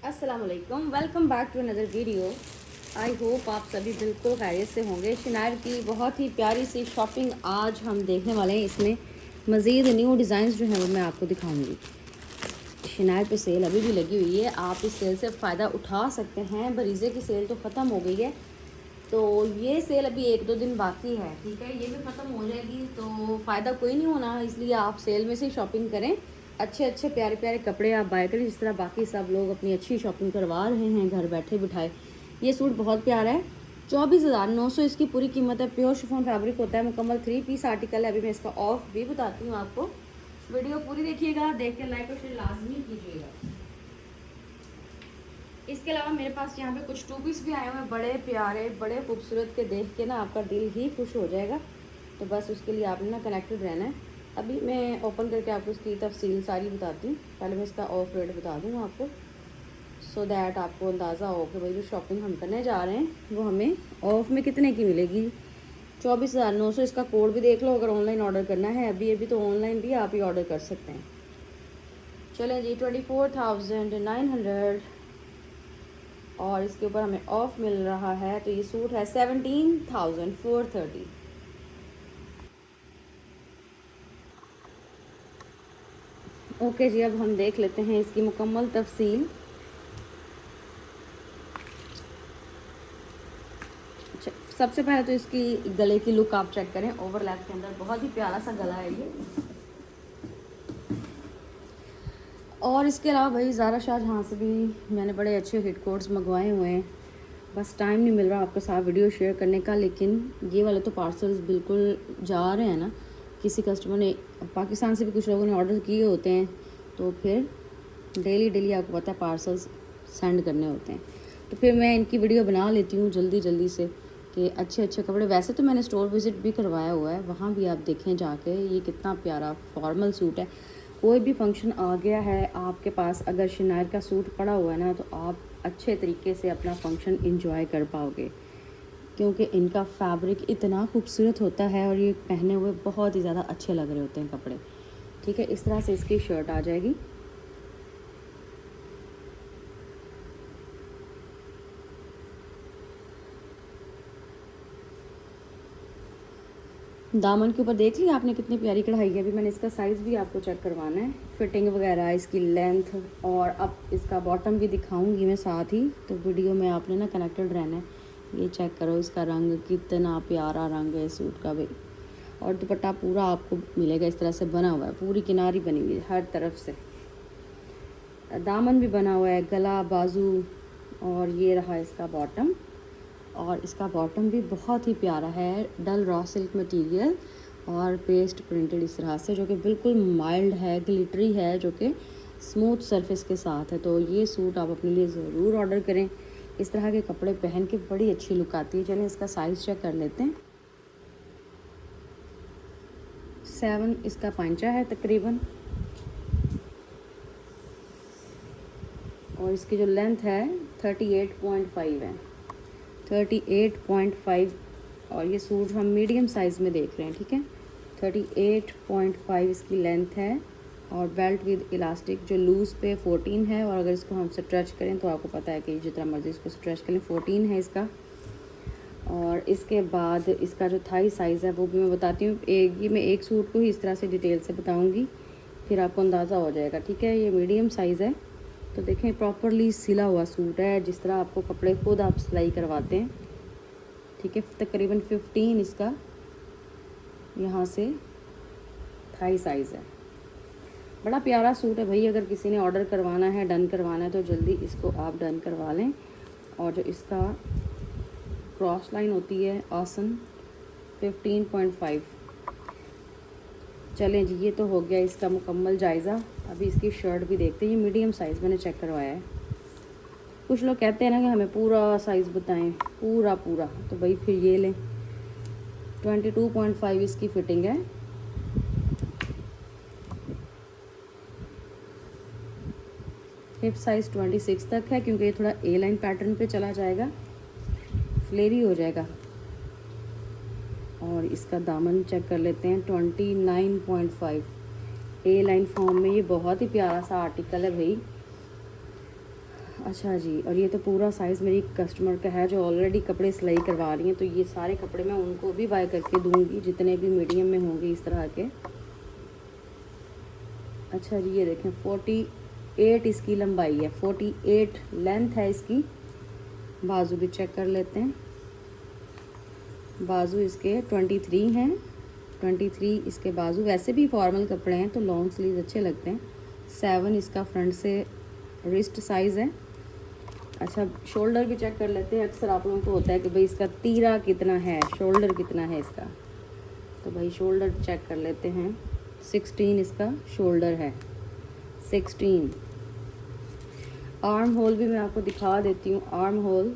अस्सलाम वालेकुम, welcome back to another video. I hope आप सभी बिल्कुल खैरियत से होंगे। शिनायर की बहुत ही प्यारी सी शॉपिंग आज हम देखने वाले हैं। इसमें मज़ीद न्यू डिज़ाइंस जो हैं वो मैं आपको दिखाऊंगी। शिनायर पे सेल अभी भी लगी हुई है, आप इस सेल से फ़ायदा उठा सकते हैं। बरीज़े की सेल तो ख़त्म हो गई है, तो ये सेल अभी 1-2 दिन बाकी है, ठीक है। ये भी ख़त्म हो जाएगी तो फ़ायदा कोई नहीं होना, इसलिए आप सेल में से ही शॉपिंग करें। अच्छे अच्छे प्यारे प्यारे कपड़े आप बाय करें, जिस तरह बाकी सब लोग अपनी अच्छी शॉपिंग करवा रहे हैं घर बैठे बिठाए। ये सूट बहुत प्यारा है, 24,900 इसकी पूरी कीमत है। प्योर शिफॉन फैब्रिक होता है, मुकम्मल 3 पीस आर्टिकल है। अभी मैं इसका ऑफ भी बताती हूँ आपको, वीडियो पूरी देखिएगा, देख के लाइक और शेयर लाजमी कीजिएगा। इसके अलावा मेरे पास यहाँ पे कुछ 2 पीस भी आए हुए हैं, बड़े प्यारे बड़े खूबसूरत के, देख के ना आपका दिल ही खुश हो जाएगा। तो बस उसके लिए आपने ना कनेक्टेड रहना है। अभी मैं ओपन करके आपको इसकी तफसील सारी बताती हूँ। पहले मैं इसका ऑफ रेट बता दूँ आपको, सो दैट आपको अंदाज़ा हो कि भाई जो शॉपिंग हम करने जा रहे हैं वो हमें ऑफ में कितने की मिलेगी। 24,900 इसका कोड भी देख लो अगर ऑनलाइन ऑर्डर करना है। अभी अभी तो ऑनलाइन भी आप ही ऑर्डर कर सकते हैं। चलें जी, 24,900 और इसके ऊपर हमें ऑफ मिल रहा है, तो ये सूट है 17,430। ओके जी, अब हम देख लेते हैं इसकी मुकम्मल तफसील। अच्छा, सबसे पहले तो इसकी गले की लुक आप चेक करें। ओवरलैप के अंदर बहुत ही प्यारा सा गला है ये। और इसके अलावा भाई ज़ारा शाहजहाँ से भी मैंने बड़े अच्छे हिट कोड्स मंगवाए हुए हैं, बस टाइम नहीं मिल रहा आपके साथ वीडियो शेयर करने का। लेकिन ये वाले तो पार्सल्स बिल्कुल जा रहे हैं ना। किसी कस्टमर ने, पाकिस्तान से भी कुछ लोगों ने ऑर्डर किए होते हैं, तो फिर डेली डेली आपको पता है पार्सल्स सेंड करने होते हैं। तो फिर मैं इनकी वीडियो बना लेती हूँ जल्दी जल्दी से कि अच्छे अच्छे कपड़े। वैसे तो मैंने स्टोर विज़िट भी करवाया हुआ है, वहाँ भी आप देखें जाके। ये कितना प्यारा फॉर्मल सूट है। कोई भी फंक्शन आ गया है आपके पास, अगर शिनायर का सूट पड़ा हुआ है ना, तो आप अच्छे तरीके से अपना फंक्शन एंजॉय कर पाओगे, क्योंकि इनका फैब्रिक इतना खूबसूरत होता है और ये पहने हुए बहुत ही ज़्यादा अच्छे लग रहे होते हैं कपड़े। ठीक है, इस तरह से इसकी शर्ट आ जाएगी। दामन के ऊपर देख लिया आपने कितनी प्यारी कढ़ाई है। अभी मैंने इसका साइज़ भी आपको चेक करवाना है, फिटिंग वगैरह, इसकी लेंथ, और अब इसका बॉटम भी दिखाऊंगी मैं साथ ही। तो वीडियो में आपने ना कनेक्टेड रहना है। ये चेक करो, इसका रंग कितना प्यारा रंग है सूट का भी। और दुपट्टा पूरा आपको मिलेगा इस तरह से बना हुआ है, पूरी किनारी बनी हुई है हर तरफ से। दामन भी बना हुआ है, गला, बाजू, और ये रहा इसका बॉटम। और इसका बॉटम भी बहुत ही प्यारा है, डल रॉ सिल्क मटेरियल और पेस्ट प्रिंटेड इस तरह से, जो कि बिल्कुल माइल्ड है, ग्लिटरी है, जो कि स्मूथ सरफेस के साथ है। तो ये सूट आप अपने लिए ज़रूर ऑर्डर करें। इस तरह के कपड़े पहन के बड़ी अच्छी लुक आती है। चलें इसका साइज़ चेक कर लेते हैं। 7 इसका पांचा है तकरीबन, और इसकी जो लेंथ है 38.5 है, 38.5। और ये सूट हम मीडियम साइज़ में देख रहे हैं, ठीक है। 38.5 इसकी लेंथ है, और बेल्ट विद इलास्टिक जो लूज़ पे 14 है, और अगर इसको हम स्ट्रेच करें तो आपको पता है कि जितना मर्ज़ी इसको स्ट्रेच करें 14 है इसका। और इसके बाद इसका जो थाई साइज़ है वो भी मैं बताती हूँ। ये मैं एक सूट को ही इस तरह से डिटेल से बताऊँगी, फिर आपको अंदाज़ा हो जाएगा, ठीक है। ये मीडियम साइज़ है, तो देखें प्रॉपरली सिला हुआ सूट है, जिस तरह आपको कपड़े खुद आप सिलाई करवाते हैं, ठीक है। तकरीबन 15 इसका यहाँ से थाई साइज़ है। बड़ा प्यारा सूट है भाई। अगर किसी ने ऑर्डर करवाना है, डन करवाना है, तो जल्दी इसको आप डन करवा लें। और जो इसका क्रॉस लाइन होती है आसन 15.5। चलें जी, ये तो हो गया इसका मुकम्मल जायज़ा। अभी इसकी शर्ट भी देखते हैं। ये मीडियम साइज़ मैंने चेक करवाया है। कुछ लोग कहते हैं ना कि हमें पूरा साइज़ बताएं, पूरा पूरा, तो भाई फिर ये लें। 22.5 इसकी फ़िटिंग है। हिप साइज़ 26 तक है, क्योंकि ये थोड़ा ए लाइन पैटर्न पे चला जाएगा, फ्लेरी हो जाएगा। और इसका दामन चेक कर लेते हैं, 29.5 ए लाइन फॉर्म में। ये बहुत ही प्यारा सा आर्टिकल है भाई। अच्छा जी, और ये तो पूरा साइज़ मेरी कस्टमर का है जो ऑलरेडी कपड़े सिलाई करवा रही हैं, तो ये सारे कपड़े मैं उनको भी बाय करके दूंगी जितने भी मीडियम में होंगे इस तरह के। अच्छा जी, ये देखें 48 इसकी लंबाई है, 48 लेंथ है इसकी। बाजू भी चेक कर लेते हैं। बाजू इसके 23 हैं, 23 इसके बाजू। वैसे भी फॉर्मल कपड़े हैं तो लॉन्ग स्लीव अच्छे लगते हैं। 7 इसका फ्रंट से रिस्ट साइज़ है। अच्छा, शोल्डर भी चेक कर लेते हैं। अक्सर आप लोगों को होता है कि भाई इसका तीरा कितना है, शोल्डर कितना है इसका, तो भाई शोल्डर चेक कर लेते हैं। 16 इसका शोल्डर है, 16। आर्म होल भी मैं आपको दिखा देती हूँ। आर्म होल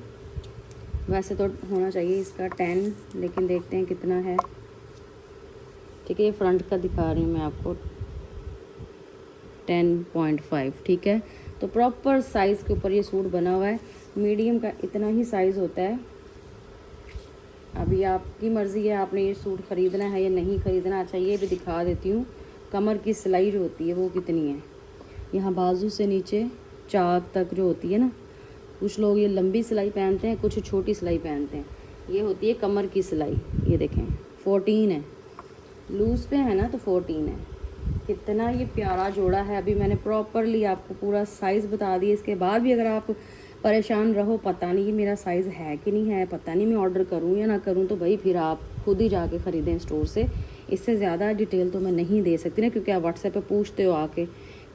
वैसे तो होना चाहिए इसका 10, लेकिन देखते हैं कितना है। ठीक है, ये फ्रंट का दिखा रही हूँ मैं आपको, 10.5। ठीक है, तो प्रॉपर साइज़ के ऊपर ये सूट बना हुआ है। मीडियम का इतना ही साइज़ होता है। अभी आपकी मर्ज़ी है, आपने ये सूट ख़रीदना है या नहीं ख़रीदना। अच्छा, ये भी दिखा देती हूँ कमर की सिलाई जो होती है वो कितनी है। यहाँ बाजू से नीचे चाक तक जो होती है ना, कुछ लोग ये लंबी सिलाई पहनते हैं, कुछ छोटी सिलाई पहनते हैं। ये होती है कमर की सिलाई। ये देखें 14 है, लूज़ पे है ना तो 14 है। कितना ये प्यारा जोड़ा है। अभी मैंने प्रॉपरली आपको पूरा साइज़ बता दिया। इसके बाद भी अगर आप परेशान रहो, पता नहीं मेरा साइज़ है कि नहीं है, पता नहीं मैं ऑर्डर करूं या ना करूं, तो भाई फिर आप खुद ही जाके ख़रीदें स्टोर से। इससे ज़्यादा डिटेल तो मैं नहीं दे सकती ना, क्योंकि आप व्हाट्सएप पे पूछते हो आके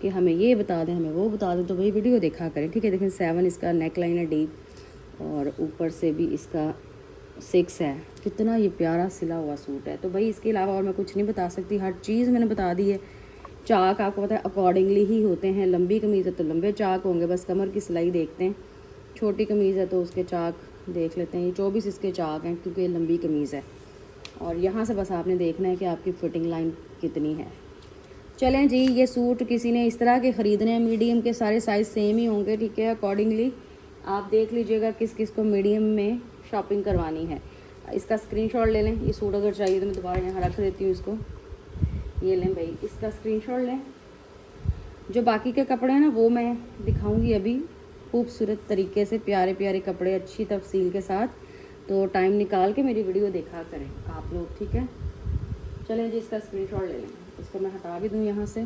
कि हमें ये बता दें, हमें वो बता दें, तो भाई वीडियो देखा करें। ठीक है, देखें 7 इसका नेक लाइन है डीप, और ऊपर से भी इसका 6 है। कितना ये प्यारा सिला हुआ सूट है। तो भाई इसके अलावा और मैं कुछ नहीं बता सकती, हर चीज़ मैंने बता दी है। चाक आपको पता है अकॉर्डिंगली ही होते हैं। लंबी कमीज़ है तो लंबे चाक होंगे, बस कमर की सिलाई देखते हैं। छोटी कमीज़ है तो उसके चाक देख लेते हैं। ये 24 इसके चाक हैं क्योंकि ये लंबी कमीज़ है। और यहाँ से बस आपने देखना है कि आपकी फ़िटिंग लाइन कितनी है। चलें जी, ये सूट किसी ने इस तरह के ख़रीदने हैं, मीडियम के सारे साइज़ सेम ही होंगे। ठीक है, अकॉर्डिंगली आप देख लीजिएगा किस किस को मीडियम में शॉपिंग करवानी है। इसका स्क्रीनशॉट ले लें। ये सूट अगर चाहिए तो मैं दोबारा यहाँ रख देती हूँ इसको। ये लें भाई, इसका स्क्रीनशॉट लें। जो बाकी के कपड़े हैं ना वो मैं दिखाऊंगी अभी खूबसूरत तरीके से, प्यारे प्यारे कपड़े अच्छी तफसील के साथ। तो टाइम निकाल के मेरी वीडियो देखा करें आप लोग। ठीक है, चलें जी, इसका स्क्रीनशॉट ले लें। इसको मैं हटा भी दूँ यहाँ से,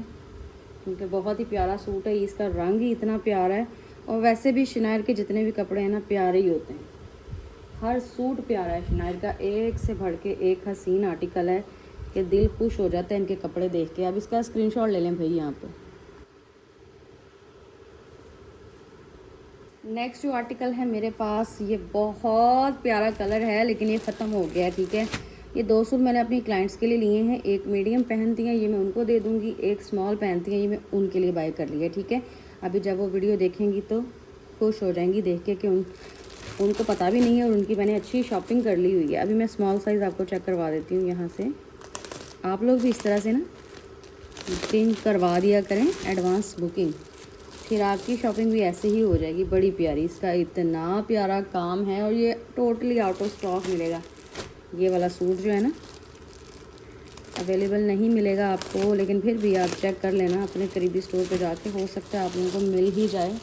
क्योंकि बहुत ही प्यारा सूट है। इसका रंग ही इतना प्यारा है। और वैसे भी शिनायर के जितने भी कपड़े हैं ना प्यारे ही होते हैं। हर सूट प्यारा है शिनायर का, एक से बढ़ के एक हसीन आर्टिकल है कि दिल खुश हो जाता है इनके कपड़े देख के। अब इसका स्क्रीनशॉट ले लें भाई यहाँ पे। नेक्स्ट जो आर्टिकल है मेरे पास, ये बहुत प्यारा कलर है लेकिन ये ख़त्म हो गया है। ठीक है, ये 2 सूट मैंने अपनी क्लाइंट्स के लिए लिए हैं। एक मीडियम पहनती हैं, ये मैं उनको दे दूँगी। एक स्मॉल पहनती हैं, ये मैं उनके लिए बाय कर ली है। ठीक है, अभी जब वो वीडियो देखेंगी तो खुश हो जाएंगी देख के कि उनको पता भी नहीं है और उनकी मैंने अच्छी शॉपिंग कर ली हुई है। अभी मैं स्मॉल साइज़ आपको चेक करवा देती हूँ यहाँ से। आप लोग भी इस तरह से ना बुकिंग करवा दिया करें, एडवांस बुकिंग, फिर आपकी शॉपिंग भी ऐसे ही हो जाएगी। बड़ी प्यारी, इसका इतना प्यारा काम है और ये टोटली आउट ऑफ स्टॉक मिलेगा। ये वाला सूट जो है ना अवेलेबल नहीं मिलेगा आपको, लेकिन फिर भी आप चेक कर लेना अपने करीबी स्टोर पे जाके, हो सकता है आप लोगों को मिल ही जाए।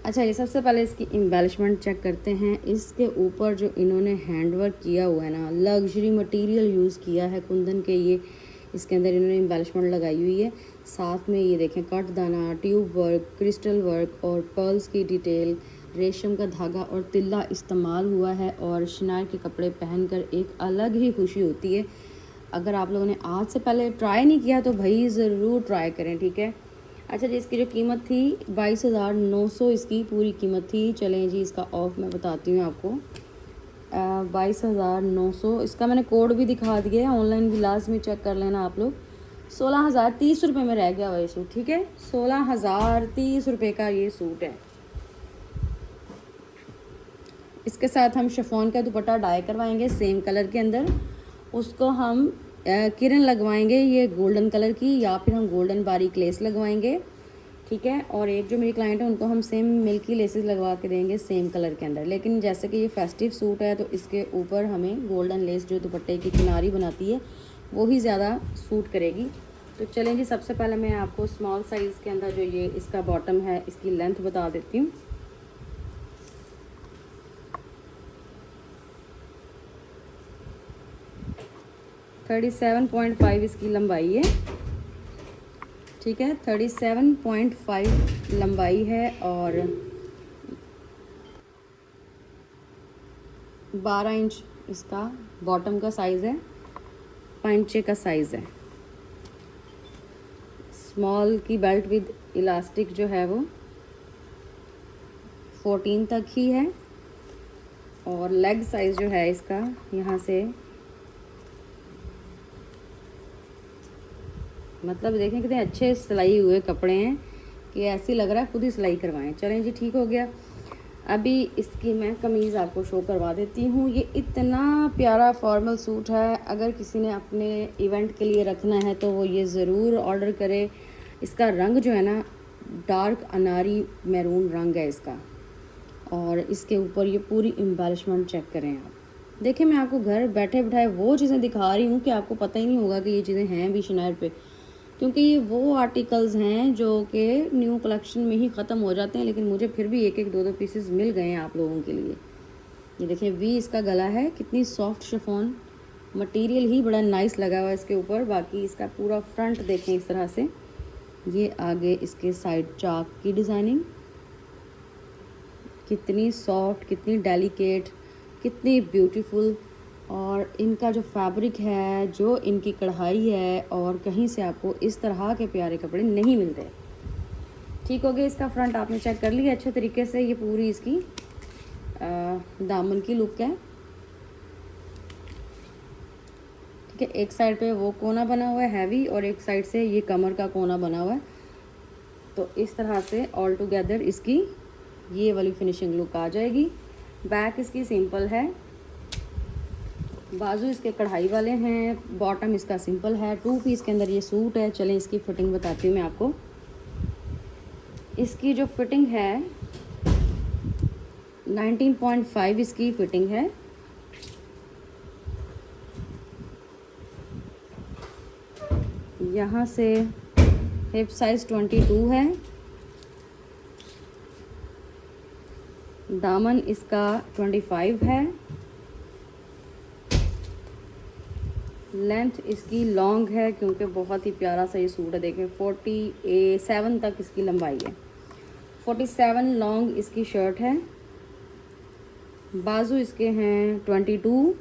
अच्छा, ये सबसे पहले इसकी एम्बेलिशमेंट चेक करते हैं। इसके ऊपर जो इन्होंने हैंडवर्क किया हुआ है ना, लग्जरी मटेरियल यूज़ किया है कुंदन के। ये इसके अंदर इन्होंने एम्बेलिशमेंट लगाई हुई है। साथ में ये देखें कट दाना, ट्यूब वर्क, क्रिस्टल वर्क और पर्ल्स की डिटेल, रेशम का धागा और तिल्ला इस्तेमाल हुआ है। और शिनार के कपड़े पहनकर एक अलग ही खुशी होती है। अगर आप लोगों ने आज से पहले ट्राई नहीं किया तो भाई ज़रूर ट्राई करें। ठीक है, अच्छा जी, इसकी जो कीमत थी 22,900 इसकी पूरी कीमत थी। चलें जी, इसका ऑफ मैं बताती हूँ आपको। 22,900 इसका मैंने कोड भी दिखा दिया है, ऑनलाइन भी लाजमी चेक कर लेना आप लोग। 16,030 रुपये में रह गया हुआ ये सूट। ठीक है, 16,030 रुपये का ये सूट है। इसके साथ हम शिफॉन का दुपट्टा डाई करवाएंगे सेम कलर के अंदर। उसको हम किरण लगवाएंगे ये गोल्डन कलर की, या फिर हम गोल्डन बारीक लेस लगवाएंगे। ठीक है, और एक जो मेरी क्लाइंट है उनको हम सेम मिल्की लेसेस लगवा के देंगे सेम कलर के अंदर। लेकिन जैसे कि ये फेस्टिव सूट है तो इसके ऊपर हमें गोल्डन लेस जो दुपट्टे की किनारी बनाती है वो ही ज़्यादा सूट करेगी। तो चलें जी, सबसे पहले मैं आपको स्मॉल साइज़ के अंदर जो ये इसका बॉटम है इसकी लेंथ बता देती हूँ। थर्टी 37.5 इसकी लंबाई है, ठीक है, 37.5 लंबाई है और 12 इंच इसका बॉटम का साइज़ है, पंचे का साइज़ है। स्मॉल की बेल्ट विद इलास्टिक जो है वो 14 तक ही है और लेग साइज़ जो है इसका यहाँ से, मतलब देखें कितने अच्छे सिलाई हुए कपड़े हैं कि ऐसे लग रहा है खुद ही सिलाई करवाएं। चलें जी, ठीक हो गया। अभी इसकी मैं कमीज़ आपको शो करवा देती हूँ। ये इतना प्यारा फॉर्मल सूट है, अगर किसी ने अपने इवेंट के लिए रखना है तो वो ये ज़रूर ऑर्डर करे। इसका रंग जो है ना डार्क अनारी मैरून रंग है इसका, और इसके ऊपर ये पूरी एम्बेलिशमेंट चेक करें आप। देखिए, मैं आपको घर बैठे बैठाए वो चीज़ें दिखा रही हूँ कि आपको पता ही नहीं होगा कि ये चीज़ें हैं भी शनायर पे, क्योंकि ये वो आर्टिकल्स हैं जो कि न्यू कलेक्शन में ही ख़त्म हो जाते हैं, लेकिन मुझे फिर भी एक एक दो पीसेस मिल गए हैं आप लोगों के लिए। ये देखिए, वी इसका गला है, कितनी सॉफ्ट शिफॉन मटेरियल ही बड़ा नाइस लगा हुआ है इसके ऊपर। बाकी इसका पूरा फ्रंट देखें इस तरह से, ये आगे इसके साइड चाक की डिज़ाइनिंग कितनी सॉफ्ट, कितनी डेलिकेट, कितनी ब्यूटीफुल, और इनका जो फैब्रिक है, जो इनकी कढ़ाई है, और कहीं से आपको इस तरह के प्यारे कपड़े नहीं मिलते। ठीक हो गया, इसका फ्रंट आपने चेक कर लिया अच्छे तरीके से। ये पूरी इसकी दामन की लुक है, ठीक है। एक साइड पे वो कोना बना हुआ है हैवी, और एक साइड से ये कमर का कोना बना हुआ है। तो इस तरह से ऑल टुगेदर इसकी ये वाली फिनिशिंग लुक आ जाएगी। बैक इसकी सिंपल है, बाजू इसके कढ़ाई वाले हैं, बॉटम इसका सिंपल है। 2 पीस के अंदर ये सूट है। चलें इसकी फ़िटिंग बताती हूँ मैं आपको। इसकी जो फिटिंग है 19.5 इसकी फिटिंग है। यहाँ से हिप साइज़ 22 है, दामन इसका 25 है, लेंथ इसकी लॉन्ग है क्योंकि बहुत ही प्यारा सा ये सूट है। देखें 47 तक इसकी लंबाई है, 47 लॉन्ग इसकी शर्ट है। बाजू इसके हैं 22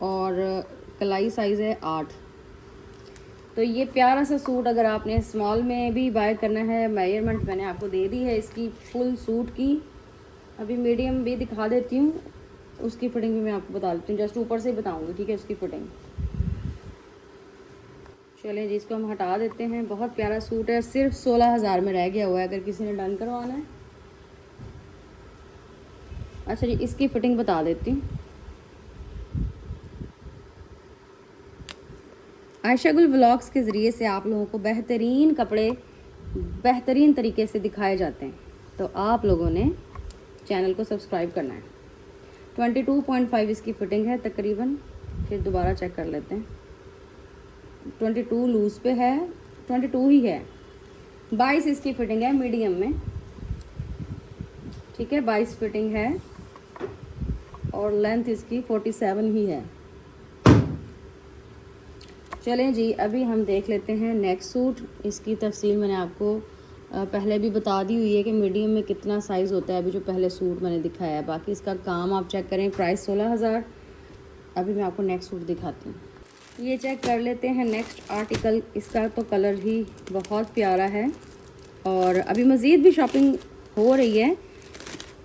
और कलाई साइज़ है 8। तो ये प्यारा सा सूट अगर आपने स्मॉल में भी बाय करना है, मेजरमेंट मैंने आपको दे दी है इसकी फुल सूट की। अभी मीडियम भी दिखा देती हूँ, उसकी फिटिंग भी मैं आपको बता देती हूँ, जस्ट ऊपर से ही बताऊँगी, ठीक है, उसकी फिटिंग। चलें जी, इसको हम हटा देते हैं। बहुत प्यारा सूट है, सिर्फ 16,000 में रह गया हुआ है अगर किसी ने डन करवाना है। अच्छा जी, इसकी फिटिंग बता देती हूँ। आयशा गुल व्लॉग्स के ज़रिए से आप लोगों को बेहतरीन कपड़े बेहतरीन तरीके से दिखाए जाते हैं, तो आप लोगों ने चैनल को सब्सक्राइब करना है। 22.5 इसकी फ़िटिंग है तकरीबन, फिर दोबारा चेक कर लेते हैं। 22 लूज़ पे है, 22 ही है। 22 इसकी फ़िटिंग है मीडियम में, ठीक है, 22 फिटिंग है, और लेंथ इसकी 47 ही है। चलें जी, अभी हम देख लेते हैं नेक्स्ट सूट। इसकी तफसील मैंने आपको पहले भी बता दी हुई है कि मीडियम में कितना साइज़ होता है, अभी जो पहले सूट मैंने दिखाया है। बाकी इसका काम आप चेक करें, प्राइस 16,000। अभी मैं आपको नेक्स्ट सूट दिखाती हूँ। ये चेक कर लेते हैं नेक्स्ट आर्टिकल। इसका तो कलर ही बहुत प्यारा है, और अभी मज़ीद भी शॉपिंग हो रही है,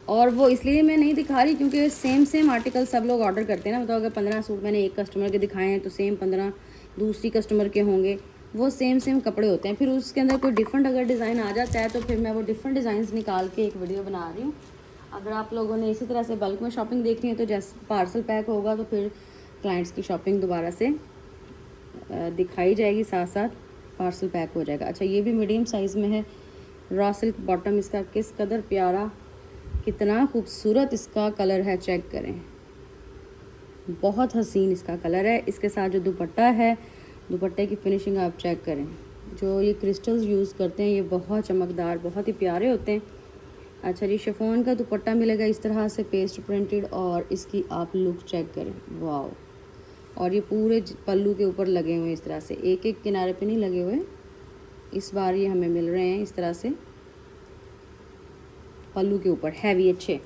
और वो इसलिए मैं नहीं दिखा रही क्योंकि सेम आर्टिकल सब लोग ऑर्डर करते हैं ना। मतलब अगर 15 सूट मैंने एक कस्टमर के दिखाए हैं तो सेम 15 दूसरी कस्टमर के होंगे, वो सेम कपड़े होते हैं। फिर उसके अंदर कोई डिफरेंट अगर डिज़ाइन आ जाता है तो फिर मैं वो डिफरेंट डिज़ाइंस निकाल के एक वीडियो बना रही हूँ। अगर आप लोगों ने इसी तरह से बल्क में शॉपिंग देखनी है तो जैसे पार्सल पैक होगा तो फिर क्लाइंट्स की शॉपिंग दोबारा से दिखाई जाएगी, साथ साथ पार्सल पैक हो जाएगा। अच्छा, ये भी मीडियम साइज़ में है। रॉ सिल्क बॉटम इसका किस कदर प्यारा, कितना खूबसूरत इसका कलर है, चेक करें, बहुत हसीन इसका कलर है। इसके साथ जो दुपट्टा है दुपट्टे की फिनिशिंग आप चेक करें। जो ये क्रिस्टल्स यूज़ करते हैं ये बहुत चमकदार, बहुत ही प्यारे होते हैं। अच्छा जी, शिफॉन का दुपट्टा मिलेगा इस तरह से पेस्ट प्रिंटेड, और इसकी आप लुक चेक करें, वाओ। और ये पूरे पल्लू के ऊपर लगे हुए हैं इस तरह से, एक एक किनारे पे नहीं लगे हुए, इस बार ये हमें मिल रहे हैं इस तरह से पल्लू के ऊपर, हैवी अच्छे।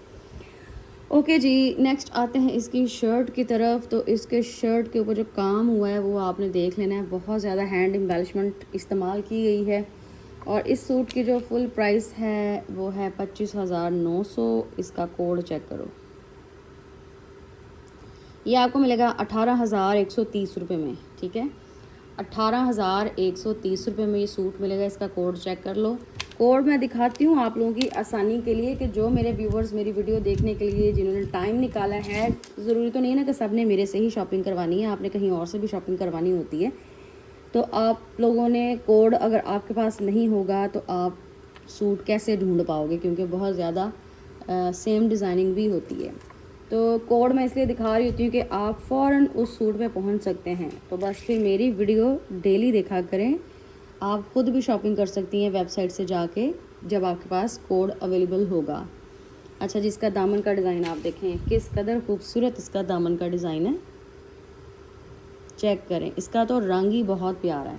ओके जी, नेक्स्ट आते हैं इसकी शर्ट की तरफ। तो इसके शर्ट के ऊपर जो काम हुआ है वो आपने देख लेना है, बहुत ज़्यादा हैंड एम्बेलिशमेंट इस्तेमाल की गई है। और इस सूट की जो फुल प्राइस है वो है 25,900। इसका कोड चेक करो, ये आपको मिलेगा 18,130 रुपये में, ठीक है। 18,130 रुपये में ये सूट मिलेगा। इसका कोड चेक कर लो। कोड मैं दिखाती हूँ आप लोगों की आसानी के लिए, कि जो मेरे व्यूवर्स मेरी वीडियो देखने के लिए जिन्होंने टाइम निकाला है, ज़रूरी तो नहीं है ना कि सब ने मेरे से ही शॉपिंग करवानी है, आपने कहीं और से भी शॉपिंग करवानी होती है। तो आप लोगों ने कोड अगर आपके पास नहीं होगा तो आप सूट कैसे ढूंढ पाओगे, क्योंकि बहुत ज़्यादा सेम डिज़ाइनिंग भी होती है। तो कोड मैं इसलिए दिखा रही होती हूँ कि आप फ़ौरन उस सूट पे पहुँच सकते हैं। तो बस फिर मेरी वीडियो डेली देखा करें, आप खुद भी शॉपिंग कर सकती हैं वेबसाइट से जाके जब आपके पास कोड अवेलेबल होगा। अच्छा जी, इसका दामन का डिज़ाइन आप देखें, किस कदर खूबसूरत इसका दामन का डिज़ाइन है, चेक करें। इसका तो रंग ही बहुत प्यारा है।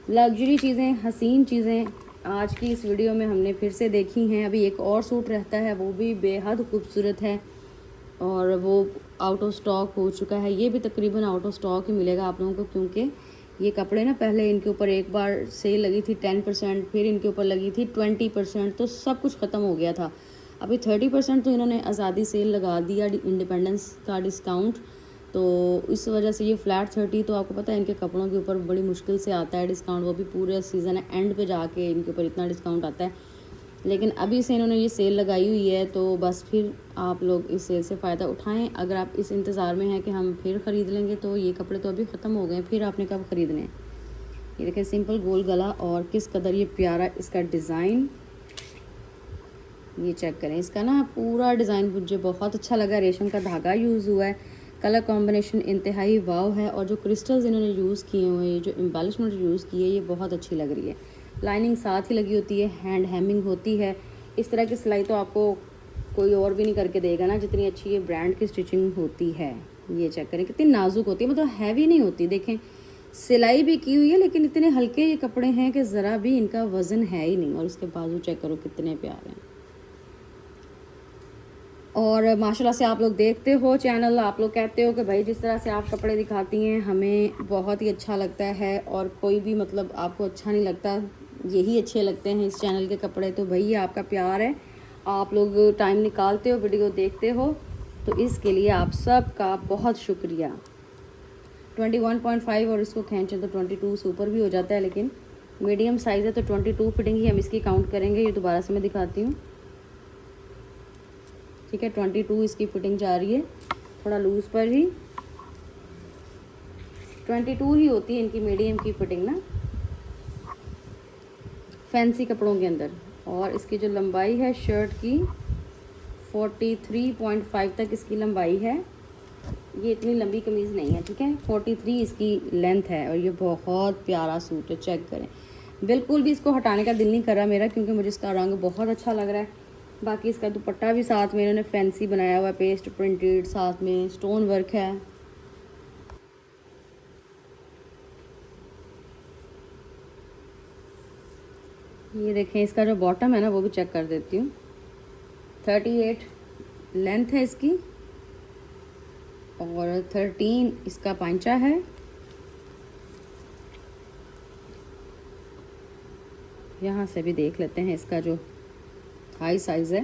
लग्जरी चीज़ें, हसीन चीज़ें आज की इस वीडियो में हमने फिर से देखी हैं। अभी एक और सूट रहता है, वो भी बेहद खूबसूरत है और वो आउट ऑफ स्टॉक हो चुका है। ये भी तकरीबन आउट ऑफ स्टॉक ही मिलेगा आप लोगों को, क्योंकि ये कपड़े ना पहले इनके ऊपर एक बार सेल लगी थी 10%, फिर इनके ऊपर लगी थी 20%, तो सब कुछ ख़त्म हो गया था। अभी 30% तो इन्होंने आज़ादी सेल लगा दिया, इंडिपेंडेंस का डिस्काउंट, तो इस वजह से ये फ्लैट 30। तो आपको पता है इनके कपड़ों के ऊपर बड़ी मुश्किल से आता है डिस्काउंट, वो भी पूरे सीज़न एंड पे जाके इनके ऊपर इतना डिस्काउंट आता है। लेकिन अभी से इन्होंने ये सेल लगाई हुई है, तो बस फिर आप लोग इस सेल से फ़ायदा उठाएं। अगर आप इस इंतज़ार में हैं कि हम फिर ख़रीद लेंगे, तो ये कपड़े तो अभी ख़त्म हो गए, फिर आपने कब ख़रीदने हैं। ये देखें, सिंपल गोल गला और किस कदर ये प्यारा इसका डिज़ाइन, ये चेक करें। इसका ना पूरा डिज़ाइन मुझे बहुत अच्छा लगा, रेशम का धागा यूज़ हुआ है, कलर कॉम्बिनेशन इंतहाई वाव है, और जो क्रिस्टल्स इन्होंने यूज़ किए हुए हैं, जो एम्बेलिशमेंट यूज़ की है, ये बहुत अच्छी लग रही है। लाइनिंग साथ ही लगी होती है, हैंड हेमिंग होती है। इस तरह की सिलाई तो आपको कोई और भी नहीं करके देगा ना, जितनी अच्छी ये ब्रांड की स्टिचिंग होती है। ये चेक करें कितनी नाजुक होती है, मतलब हैवी नहीं होती। देखें सिलाई भी की हुई है, लेकिन इतने हल्के ये कपड़े हैं कि ज़रा भी इनका वज़न है ही नहीं। और इसके बाजू चेक करो कितने प्यारे हैं। और माशाल्लाह से आप लोग देखते हो चैनल, आप लोग कहते हो कि भाई जिस तरह से आप कपड़े दिखाती हैं हमें बहुत ही अच्छा लगता है, और कोई भी मतलब आपको अच्छा नहीं लगता, यही अच्छे लगते हैं इस चैनल के कपड़े। तो भाई आपका प्यार है, आप लोग टाइम निकालते हो, वीडियो देखते हो, तो इसके लिए आप सब का बहुत शुक्रिया। 21.5 और इसको खींचें तो 22 से ऊपर भी हो जाता है, लेकिन मीडियम साइज़ है तो 22 फिटिंग ही हम इसकी काउंट करेंगे। ये दोबारा से मैं दिखाती हूँ, ठीक है। 22 इसकी फिटिंग जा रही है, थोड़ा लूज़ पर ही 22 ही होती है इनकी मीडियम की फिटिंग ना, फैंसी कपड़ों के अंदर। और इसकी जो लंबाई है शर्ट की 43.5 तक इसकी लंबाई है। ये इतनी लंबी कमीज़ नहीं है, ठीक है। 43 इसकी लेंथ है, और ये बहुत प्यारा सूट है, चेक करें। बिल्कुल भी इसको हटाने का दिल नहीं कर रहा मेरा, क्योंकि मुझे इसका रंग बहुत अच्छा लग रहा है। बाकी इसका दुपट्टा भी साथ में इन्होंने फैंसी बनाया हुआ है, पेस्ट प्रिंटेड, साथ में स्टोन वर्क है। ये देखें, इसका जो बॉटम है ना वो भी चेक कर देती हूँ। 38 लेंथ है इसकी, और 13 इसका पांचा है। यहाँ से भी देख लेते हैं इसका जो हाई साइज़ है।